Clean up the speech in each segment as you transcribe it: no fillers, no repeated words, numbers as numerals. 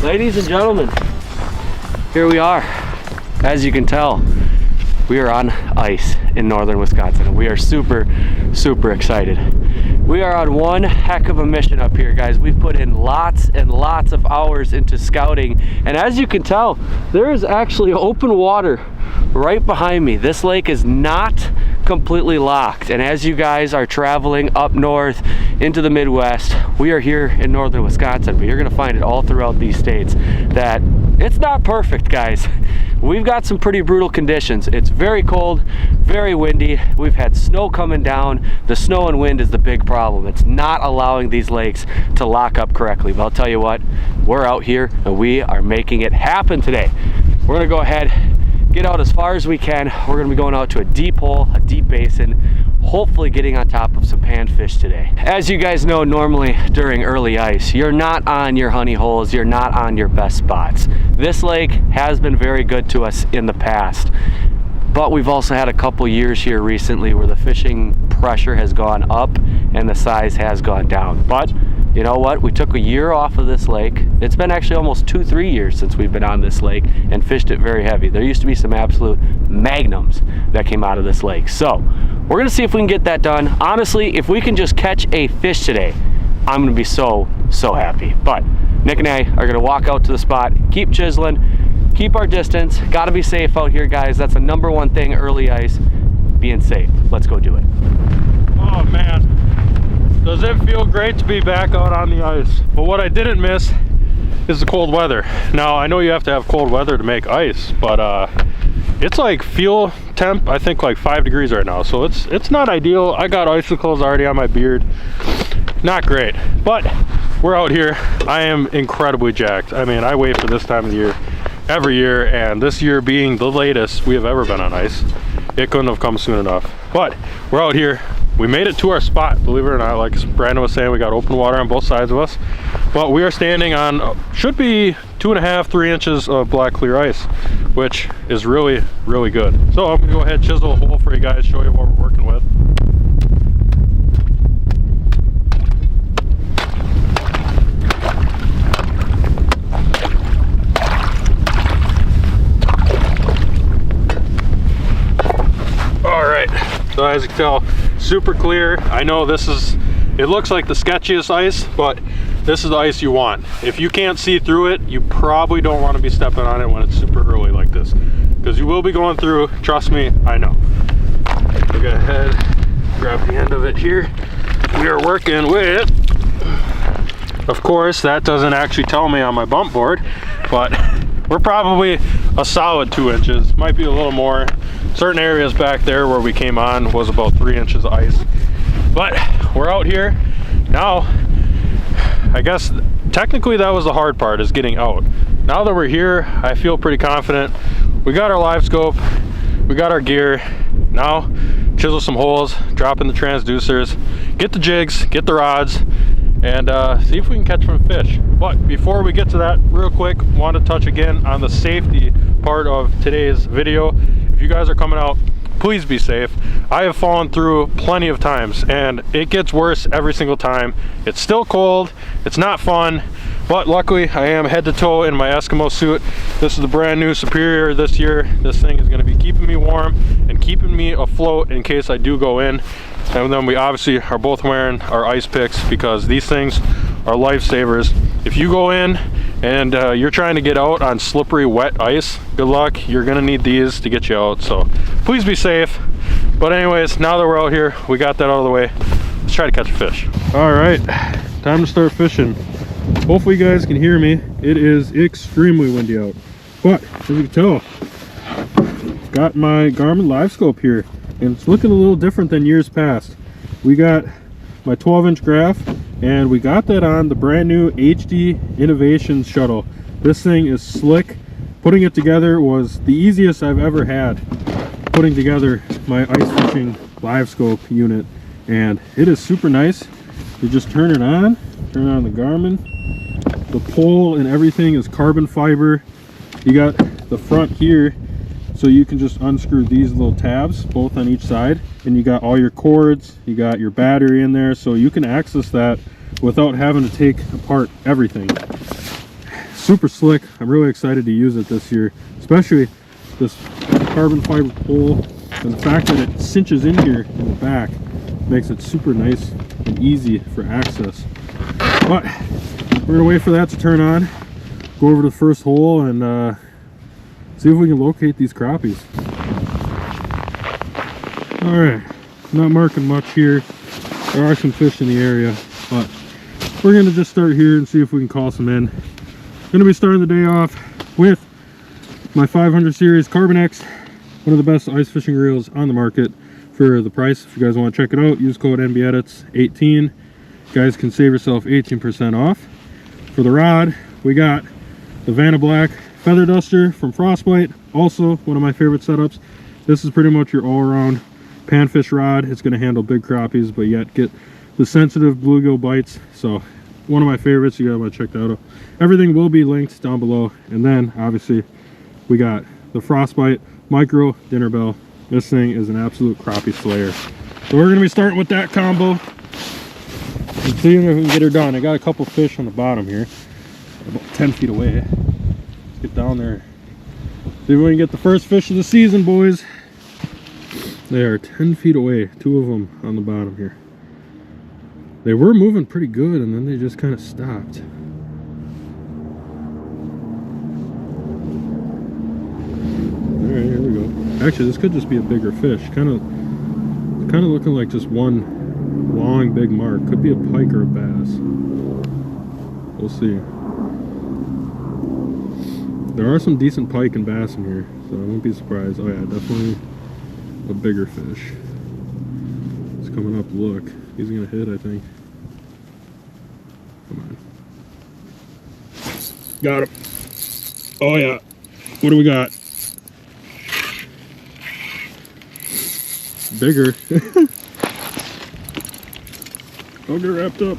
Ladies and gentlemen, here we are. As you can tell, we are on ice in northern Wisconsin. We are super excited. We are on one heck of a mission up here, guys. We've put in lots and lots of hours into scouting, and as you can tell, there is actually open water right behind me. This lake is not completely locked, and as you guys are traveling up north into the Midwest, we are here in northern Wisconsin, but you're gonna find it all throughout these states that it's not perfect, guys. We've got some pretty brutal conditions. It's very cold, very windy. We've had snow coming down. The snow and wind is the big problem. It's not allowing these lakes to lock up correctly. But I'll tell you what, we're out here and we are making it happen today. We're gonna go ahead, get out as far as we can. We're gonna be going out to a deep hole, a deep basin, hopefully getting on top of some panfish today. As you guys know, normally during early ice, you're not on your honey holes, you're not on your best spots. This lake has been very good to us in the past, but we've also had a couple years here recently where the fishing pressure has gone up and the size has gone down. But you know what? We took a year off of this lake. It's been actually almost 2-3 years since we've been on this lake and fished it very heavy. There used to be some absolute magnums that came out of this lake. So we're gonna see if we can get that done. Honestly, if we can just catch a fish today, I'm gonna be so happy. But Nick and I are gonna walk out to the spot, keep chiseling, keep our distance. Gotta be safe out here, guys. That's the #1 thing early ice, being safe. Let's go do it. Oh man, does it feel great to be back out on the ice. But what I didn't miss is the cold weather. Now, I know you have to have cold weather to make ice, but it's like fuel temp, I think like 5 degrees right now. So it's not ideal. I got icicles already on my beard. Not great, but we're out here. I am incredibly jacked. I mean, I wait for this time of the year every year, and this year being the latest we have ever been on ice, it couldn't have come soon enough. But we're out here. We made it to our spot, believe it or not. Like Brandon was saying, we got open water on both sides of us. But we are standing on, should be 2.5–3 inches of black clear ice, which is really good. So I'm gonna go ahead and chisel a hole for you guys, show you what we're working with. All right, so as you can tell, super clear. I know it looks like the sketchiest ice, but this is the ice you want. If you can't see through it, you probably don't want to be stepping on it when it's super early like this, because you will be going through, trust me, I know. We'll go ahead, grab the end of it here. We are working with, of course, that doesn't actually tell me on my bump board, but we're probably a solid 2 inches, might be a little more. Certain areas back there where we came on was about 3 inches of ice. But we're out here now. I guess technically that was the hard part, is getting out. Now that we're here, I feel pretty confident. We got our live scope, we got our gear. Now chisel some holes, drop in the transducers, get the jigs, get the rods, and see if we can catch some fish. But before we get to that, real quick, want to touch again on the safety part of today's video. If you guys are coming out, please be safe. I have fallen through plenty of times, and it gets worse every single time. It's still cold, it's not fun, but luckily I am head to toe in my Eskimo suit. This is the brand new Superior this year. This thing is going to be keeping me warm and keeping me afloat in case I do go in. And then we obviously are both wearing our ice picks, because these things are lifesavers. If you go in and you're trying to get out on slippery, wet ice, good luck. You're gonna need these to get you out, so please be safe. But anyways, now that we're out here, we got that out of the way. Let's try to catch a fish. All right, time to start fishing. Hopefully you guys can hear me. It is extremely windy out, but as you can tell, got my Garmin live scope here, and it's looking a little different than years past. We got my 12-inch graph, and we got that on the brand new HD Innovations shuttle. This thing is slick. Putting it together was the easiest I've ever had, putting together my ice fishing live scope unit, and it is super nice. You just turn on the Garmin. The pole and everything is carbon fiber. You got the front here, so you can just unscrew these little tabs both on each side, and you got all your cords, you got your battery in there, so you can access that without having to take apart everything. super slick. I'm really excited to use it this year, especially this carbon fiber pole, and the fact that it cinches in here in the back makes it super nice and easy for access. But we're gonna wait for that to turn on, go over to the first hole, and see if we can locate these crappies. All right, not marking much here. There are some fish in the area, but we're gonna just start here and see if we can call some in. Gonna be starting the day off with my 500 series Carbon X, one of the best ice fishing reels on the market for the price. If you guys want to check it out, use code NBEdits18. You guys can save yourself 18% off. For the rod, we got the Vanna Black Feather Duster from Frostbite, also one of my favorite setups. This is pretty much your all-around panfish rod. It's going to handle big crappies, but yet get the sensitive bluegill bites. So one of my favorites. You guys want to check that out. Everything will be linked down below. And then obviously we got the Frostbite Micro Dinner Bell. This thing is an absolute crappie slayer. So we're going to be starting with that combo and seeing if we can get her done. I got a couple fish on the bottom here, about 10 feet away. Let's get down there, see if we can get the first fish of the season, boys. They are 10 feet away, 2 of them on the bottom here. They were moving pretty good, and then they just kind of stopped. All right, here we go. Actually, this could just be a bigger fish. Kind of looking like just one long big mark. Could be a pike or a bass. We'll see. There are some decent pike and bass in here, so I won't be surprised. Oh yeah, definitely a bigger fish. It's coming up. Look, he's gonna hit, I think. Come on. Got him. Oh yeah. What do we got? Bigger. Don't get wrapped up.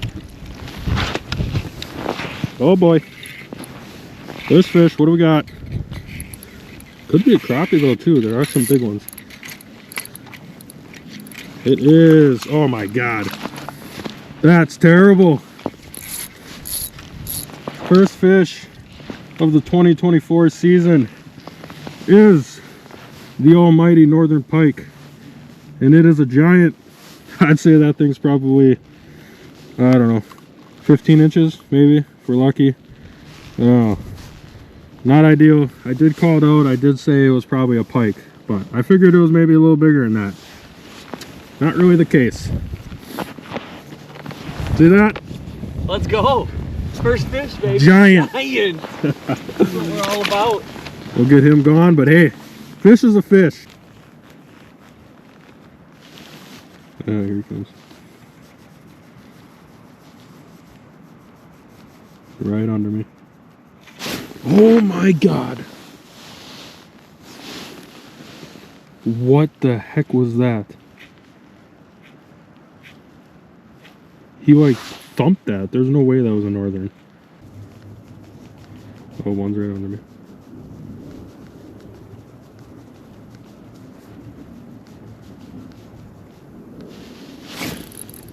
Oh boy. This fish, what do we got? Could be a crappie though too. There are some big ones. It is. Oh my god. That's terrible. First fish of the 2024 season is the almighty northern pike. And it is a giant. I'd say that thing's probably, I don't know, 15 inches maybe, if we're lucky. Oh, not ideal. I did call it out. I did say it was probably a pike, but I figured it was maybe a little bigger than that. Not really the case. See that? Let's go. First fish, baby. Giant. Giant. That's what we're all about. We'll get him gone, but hey, fish is a fish. Oh, here he comes. Right under me. Oh my god. What the heck was that? He like thumped that. There's no way that was a northern. Oh, one's right under me.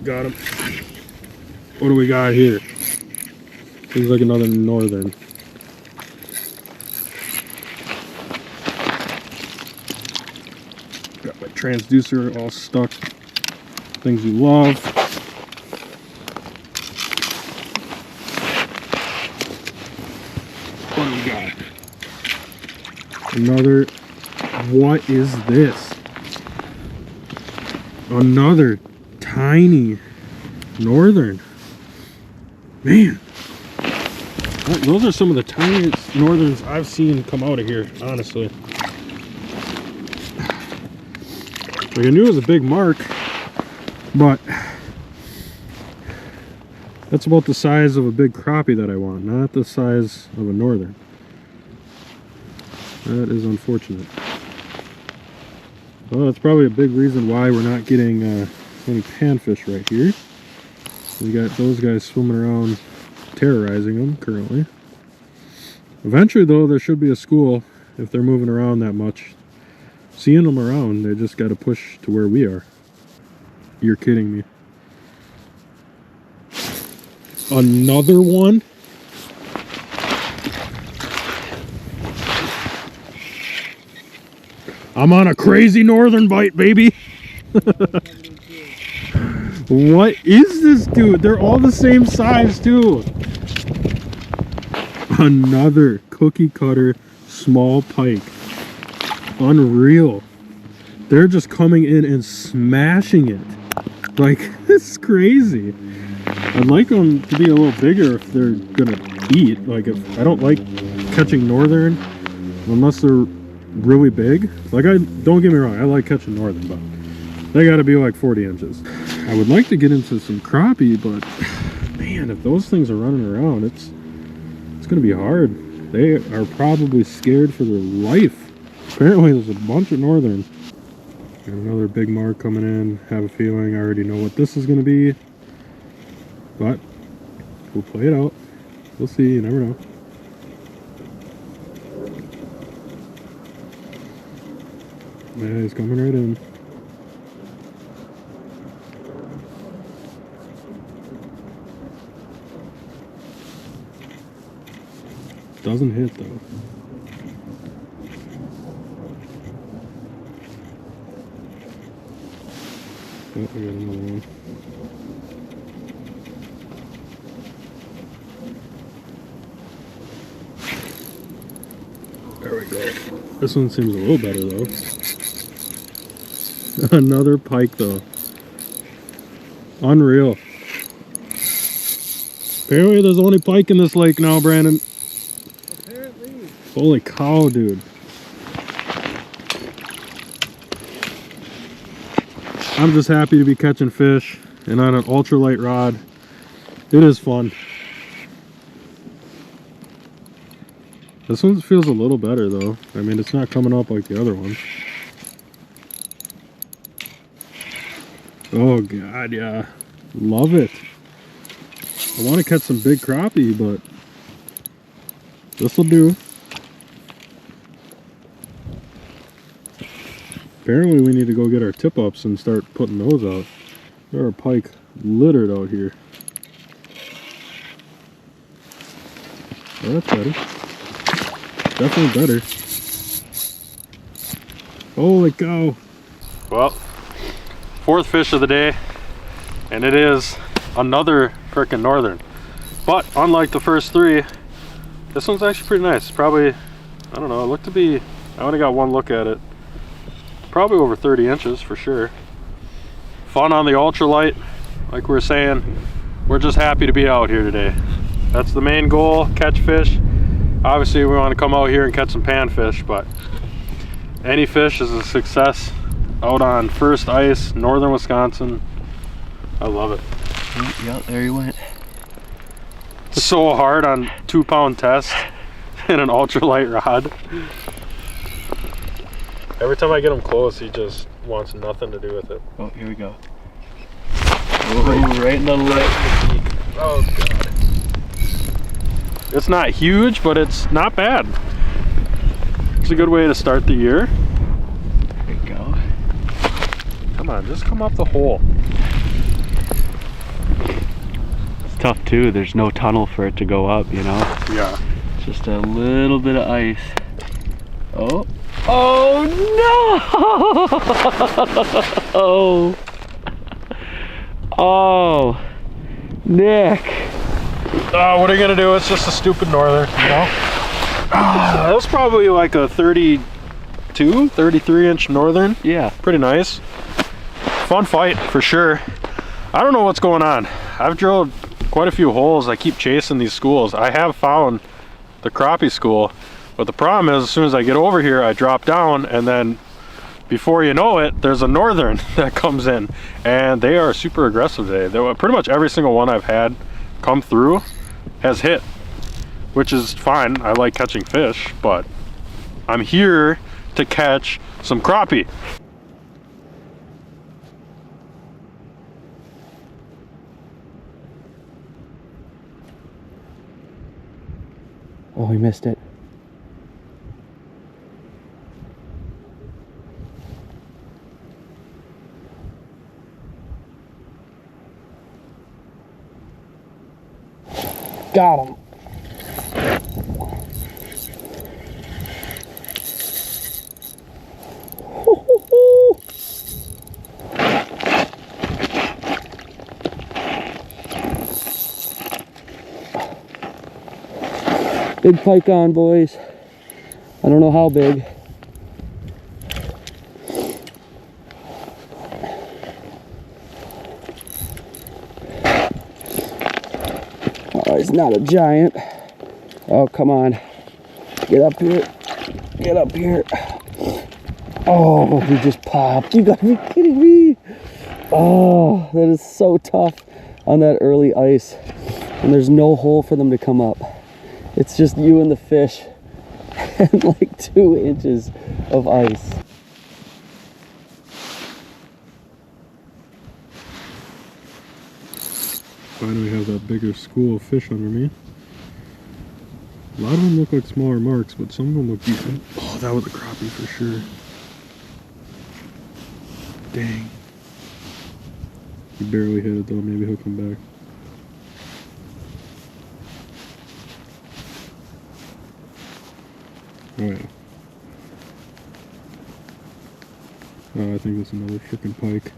Got him. What do we got here? This is like another northern. Got my transducer all stuck. Things you love. What do we got? Another. What is this? Another tiny northern. Man, those are some of the tiniest northerns I've seen come out of here, honestly. Like, I knew it was a big mark, but that's about the size of a big crappie that I want, not the size of a northern. That is unfortunate. Well, that's probably a big reason why we're not getting any panfish right here. We got those guys swimming around terrorizing them currently. Eventually though, there should be a school if they're moving around that much. Seeing them around, they just got to push to where we are. You're kidding me. Another one? I'm on a crazy northern bite, baby. What is this, dude? They're all the same size, too. Another cookie cutter small pike. Unreal. They're just coming in and smashing it. Like, it's crazy. I'd like them to be a little bigger if they're gonna eat. Like, if I don't like catching northern unless they're really big. Like, don't get me wrong, I like catching northern, but they gotta be like 40 inches. I would like to get into some crappie, but man, if those things are running around, it's gonna be hard. They are probably scared for their life. Apparently there's a bunch of northern. Got another big mark coming in. Have a feeling I already know what this is gonna be, but we'll play it out. We'll see, you never know. Yeah, he's coming right in. Doesn't hit though. Oh, I got another one. There we go. This one seems a little better though. Another pike though. Unreal. Apparently there's only pike in this lake now, Brandon. Apparently. Holy cow, dude. I'm just happy to be catching fish and on an ultralight rod. It is fun. This one feels a little better though. I mean, it's not coming up like the other ones. Oh God, yeah. Love it. I want to catch some big crappie, but this will do. Apparently we need to go get our tip-ups and start putting those out. There are pike littered out here. Oh, that's better. Definitely better. Holy cow. Well, fourth fish of the day, and it is another frickin' northern. But unlike the first three, this one's actually pretty nice. Probably, I don't know, it looked to be, I only got one look at it. Probably over 30 inches for sure. Fun on the ultralight. Like we were saying, we're just happy to be out here today. That's the main goal, catch fish. Obviously we want to come out here and catch some panfish, but any fish is a success out on first ice, northern Wisconsin. I love it. Yep, there he went. It's so hard on 2-pound test and an ultralight rod. Every time I get him close, he just wants nothing to do with it. Oh, here we go. Oh, right in the leg. Oh God. It's not huge, but it's not bad. It's a good way to start the year. There you go. Come on, just come up the hole. It's tough too. There's no tunnel for it to go up, you know? Yeah. Just a little bit of ice. Oh. Oh no! Oh, Nick. What are you gonna do? It's just a stupid northern, you know? That was probably like a 32, 33 inch northern. Yeah. Pretty nice. Fun fight for sure. I don't know what's going on. I've drilled quite a few holes. I keep chasing these schools. I have found the crappie school, but the problem is as soon as I get over here, I drop down, and then before you know it, there's a northern that comes in, and they are super aggressive today. Pretty much every single one I've had come through has hit, which is fine. I like catching fish, but I'm here to catch some crappie. Oh, we missed it. Got him. Big pike on, boys. I don't know how big. Oh, he's not a giant. Oh, come on. Get up here. Get up here. Oh, he just popped. You gotta be kidding me. Oh, that is so tough on that early ice. And there's no hole for them to come up. It's just you and the fish and like 2 inches of ice. Finally have that bigger school of fish under me. A lot of them look like smaller marks, but some of them look decent. Oh, that was a crappie for sure. Dang. He barely hit it though, maybe he'll come back. Oh yeah. Oh, I think that's another freaking pike.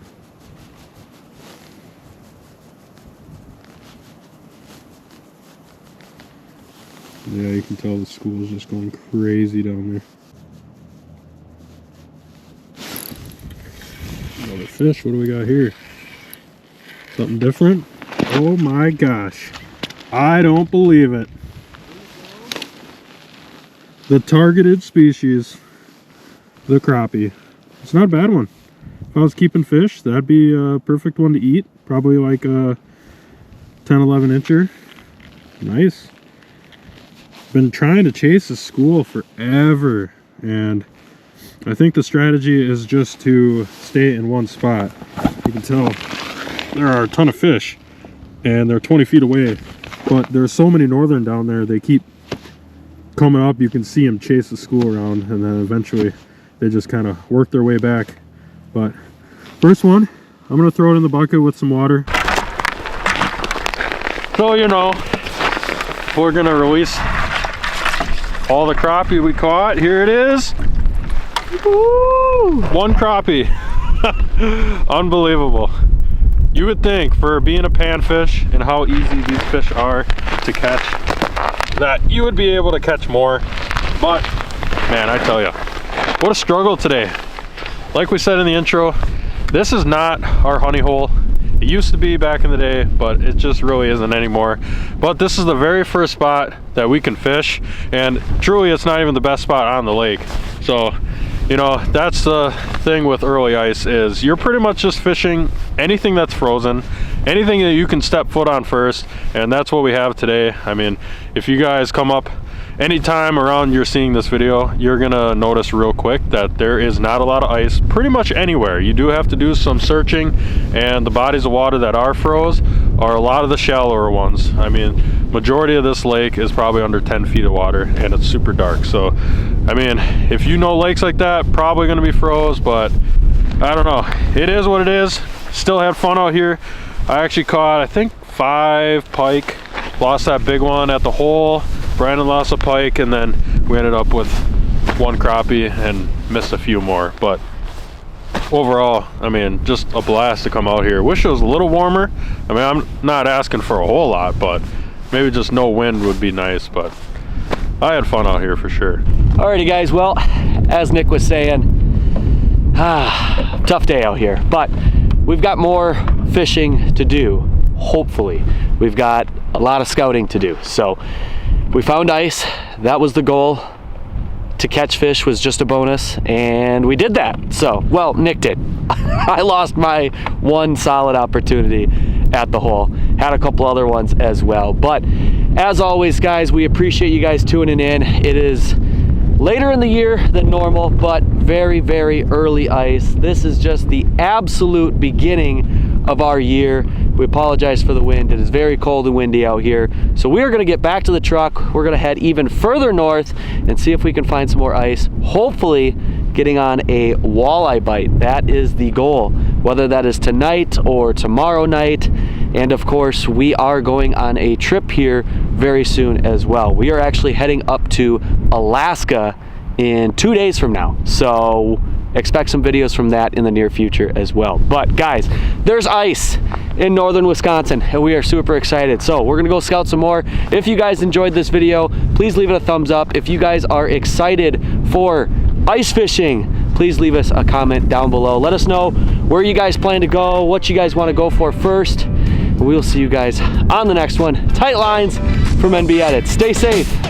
Yeah, you can tell the school is just going crazy down there. Another fish, what do we got here? Something different? Oh my gosh. I don't believe it. The targeted species, the crappie. It's not a bad one. If I was keeping fish, that'd be a perfect one to eat. Probably like a 10-11 incher. Nice. Been trying to chase a school forever, and I think the strategy is just to stay in one spot. You can tell there are a ton of fish and they're 20 feet away, but there's so many northern down there, they keep coming up. You can see them chase the school around, and then eventually they just kind of work their way back. But first one, I'm gonna throw it in the bucket with some water. So, you know, we're gonna release all the crappie we caught. Here it is. Woo! One crappie. Unbelievable. You would think, for being a panfish and how easy these fish are to catch, that you would be able to catch more. But man, I tell you, what a struggle today. Like we said in the intro, this is not our honey hole. It used to be back in the day, but it just really isn't anymore. But this is the very first spot that we can fish, and truly it's not even the best spot on the lake. So, you know, that's the thing with early ice, is you're pretty much just fishing anything that's frozen, anything that you can step foot on first, and that's what we have today. I mean, if you guys come up anytime around you're seeing this video, you're gonna notice real quick that there is not a lot of ice pretty much anywhere. You do have to do some searching, and the bodies of water that are froze are a lot of the shallower ones. I mean, majority of this lake is probably under 10 feet of water, and it's super dark. So I mean, if you know lakes like that, probably gonna be froze, but I don't know, it is what it is. Still had fun out here. I actually caught, I think, 5 pike, lost that big one at the hole. Brandon lost a pike, and then we ended up with 1 crappie and missed a few more. But overall, I mean, just a blast to come out here. Wish it was a little warmer. I mean, I'm not asking for a whole lot, but maybe just no wind would be nice. But I had fun out here for sure. Alrighty guys, well, as Nick was saying, tough day out here, but we've got more fishing to do, hopefully. We've got a lot of scouting to do. So we found ice, that was the goal. To catch fish was just a bonus, and we did that. So, well, Nick did. I lost my one solid opportunity at the hole. Had a couple other ones as well. But as always, guys, we appreciate you guys tuning in. It is later in the year than normal, but very, very early ice. This is just the absolute beginning of our year. We apologize for the wind. It is very cold and windy out here. So we are gonna get back to the truck. We're gonna head even further north and see if we can find some more ice. Hopefully getting on a walleye bite. That is the goal, whether that is tonight or tomorrow night. And of course, we are going on a trip here very soon as well. We are actually heading up to Alaska in 2 days from now. So expect some videos from that in the near future as well. But guys, there's ice in northern Wisconsin, and we are super excited. So we're gonna go scout some more. If you guys enjoyed this video, please leave it a thumbs up. If you guys are excited for ice fishing, please leave us a comment down below. Let us know where you guys plan to go, what you guys want to go for first. We'll see you guys on the next one. Tight lines from NB Edits. Stay safe.